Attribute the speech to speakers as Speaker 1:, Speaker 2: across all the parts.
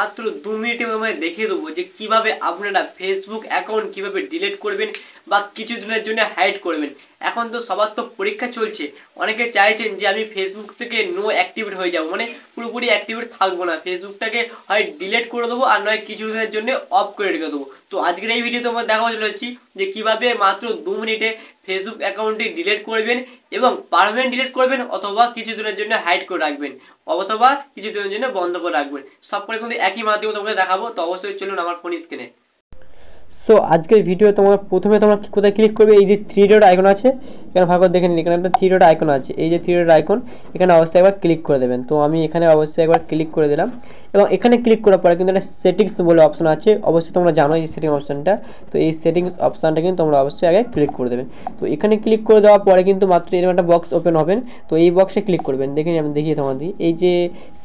Speaker 1: মাত্র 2 মিনিটে তোমায় দেখিয়ে দেবো যে কিভাবে আপনারা ফেসবুক অ্যাকাউন্ট কিভাবে ডিলিট করবেন বা কিছুদিনের জন্য হাইড করবেন। এখন তো সবার তো পরীক্ষা চলছে, অনেকে চাইছেন যে আমি ফেসবুক থেকে নো অ্যাক্টিভেট হয়ে যাবো, মানে পুরোপুরি অ্যাক্টিভেট থাকবো না, ফেসবুকটাকে হয় ডিলিট করে দেবো আর নয় কিছুদিনের জন্য অফ করে রেখে দেবো। তো আজকের এই ভিডিওতে আমরা দেখাতে চলেছি যে কিভাবে মাত্র 2 মিনিটে ফেসবুক অ্যাকাউন্টটি ডিলিট করবেন এবং পারমানেন্ট ডিলিট করবেন অথবা কিছুদিনের জন্য হাইড করে রাখবেন অথবা কিছুদিনের জন্য বন্ধ করে রাখবেন। সব করে কিন্তু একই মাধ্যমে তোমাকে দেখাবো, তো অবশ্যই চলুন আমার ফোন স্ক্রিনে। সো আজকের ভিডিও তোমরা প্রথমে তোমরা কোথায় ক্লিক করবে, এই যে 3 ডট আইকন আছে এখানে ভাগ করে দেখে নিন, এখানে একটা 3 ডট আইকন আছে, এই যে 3 ডট আইকন এখানে অবশ্যই একবার ক্লিক করে দেবেন। তো আমি এখানে অবশ্যই একবার ক্লিক করে দিলাম এবং এখানে ক্লিক করার পরে কিন্তু একটা সেটিংস বলে অপশন আছে, অবশ্যই তোমরা জানো এই সেটিং অপশনটা। তো এই সেটিংস অপশনটা কিন্তু তোমরা অবশ্যই আগে ক্লিক করে দেবেন। তো এখানে ক্লিক করে দেওয়ার পরে কিন্তু মাত্র এরকম একটা বক্স ওপেন হবেন, তো এই বক্সে ক্লিক করবেন। দেখে আমি দেখিয়ে তোমাদের এই যে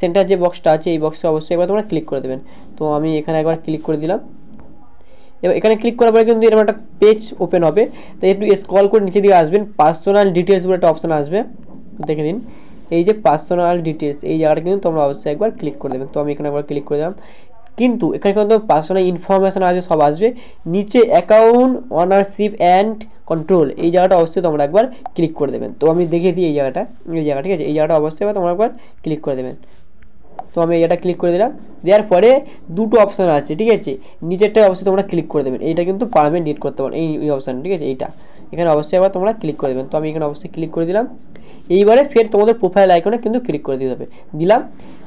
Speaker 1: সেন্টার যে বক্সটা আছে এই বক্সে অবশ্যই একবার তোমরা ক্লিক করে দেবেন। তো আমি এখানে একবার ক্লিক করে দিলাম এবং এখানে ক্লিক করার পরে কিন্তু এরকম একটা পেজ ওপেন হবে। তো একটু স্ক্রল করে নিচে দিকে আসবেন, পার্সোনাল ডিটেলস বলে একটা অপশন আসবে, দেখে নিন এই যে পার্সোনাল ডিটেলস এই জায়গাটা কিন্তু তোমরা অবশ্যই একবার ক্লিক করে দেবেন। তো আমি এখানে একবার ক্লিক করে দিলাম, কিন্তু এখানে কিন্তু পার্সোনাল ইনফরমেশান আছে সব আসবে, নিচে অ্যাকাউন্ট ওনারশিপ অ্যান্ড কন্ট্রোল এই জায়গাটা অবশ্যই তোমরা একবার ক্লিক করে দেবেন। তো আমি দেখিয়ে দিই এই জায়গাটা ঠিক আছে, এই জায়গাটা অবশ্যই তোমরা একবার ক্লিক করে দেবেন। তো আমি এটা ক্লিক করে দিলাম, দেওয়ার পরে দুটো অপশান আছে ঠিক আছে, নিচেরটা অবশ্যই তোমরা ক্লিক করে দেবেন, এইটা কিন্তু পারমানেন্ট ডিলিট করতে পারো এই অপশান ঠিক আছে, এইটা এখানে অবশ্যই আবার তোমরা ক্লিক করে দেবেন। তো আমি এখানে অবশ্যই ক্লিক করে দিলাম, এইবারে ফের তোমাদের প্রোফাইল আইকনে কিন্তু ক্লিক করে দিতে হবে, দিলাম।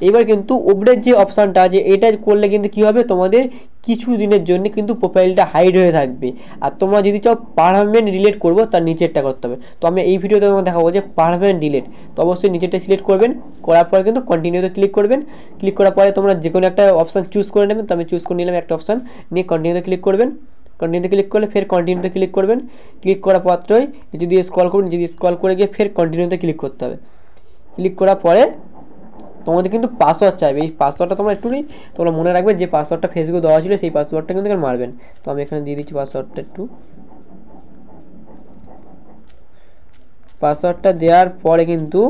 Speaker 1: এইবার কিন্তু উপরের যে অপশানটা আছে এটা করলে কিন্তু কী হবে, তোমাদের কিছু দিনের জন্য কিন্তু প্রোফাইলটা হাইড হয়ে থাকবে, আর তোমরা যদি চাও পারমানেন্ট ডিলিট করবো তার নিচেরটা করতে হবে। তো আমি এই ভিডিওতে তোমাকে দেখাবো যে পারমানেন্ট ডিলিট, তো অবশ্যই নিচেরটা সিলেক্ট করবেন, করার পরে কিন্তু কন্টিনিউতে ক্লিক করবেন, ক্লিক করার পরে তোমরা যে কোনো একটা অপশান চুজ করে নেবেন। তো আমি চুজ করে নিলাম একটা অপশান, নিয়ে কন্টিনিউতে ক্লিক করবেন, কন্টিনিউতে ক্লিক করলে ফের কন্টিনিউতে ক্লিক করবেন, ক্লিক করার পরই যদি স্ক্রল করুন, যদি স্ক্রল করে গিয়ে ফের কন্টিনিউতে ক্লিক করতে হবে। ক্লিক করার পরে তোমাদের কিন্তু পাসওয়ার্ড চাইবে, এই পাসওয়ার্ডটা তোমরা একটু তোমরা মনে রাখবে, যে পাসওয়ার্ডটা ফেসবুকে দেওয়া ছিল সেই পাসওয়ার্ডটা কিন্তু এখানে মারবেন। তো আমি এখানে দিয়ে দিচ্ছি পাসওয়ার্ডটা দেওয়ার পরে কিন্তু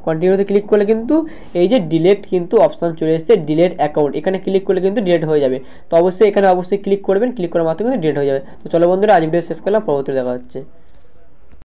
Speaker 1: কন্টিনিউতে ক্লিক করলে কিন্তু এই যে ডিলিট কিন্তু অপশান চলে এসেছে, ডিলিট অ্যাকাউন্ট, এখানে ক্লিক করলে কিন্তু ডিলিট হয়ে যাবে। তো অবশ্যই এখানে অবশ্যই ক্লিক করবেন, ক্লিক করার মাত্র কিন্তু ডিলিট হয়ে যাবে। তো চলো বন্ধুরা আজ ভিডিও শেষ করলাম, পরবর্তী দেখা হচ্ছে।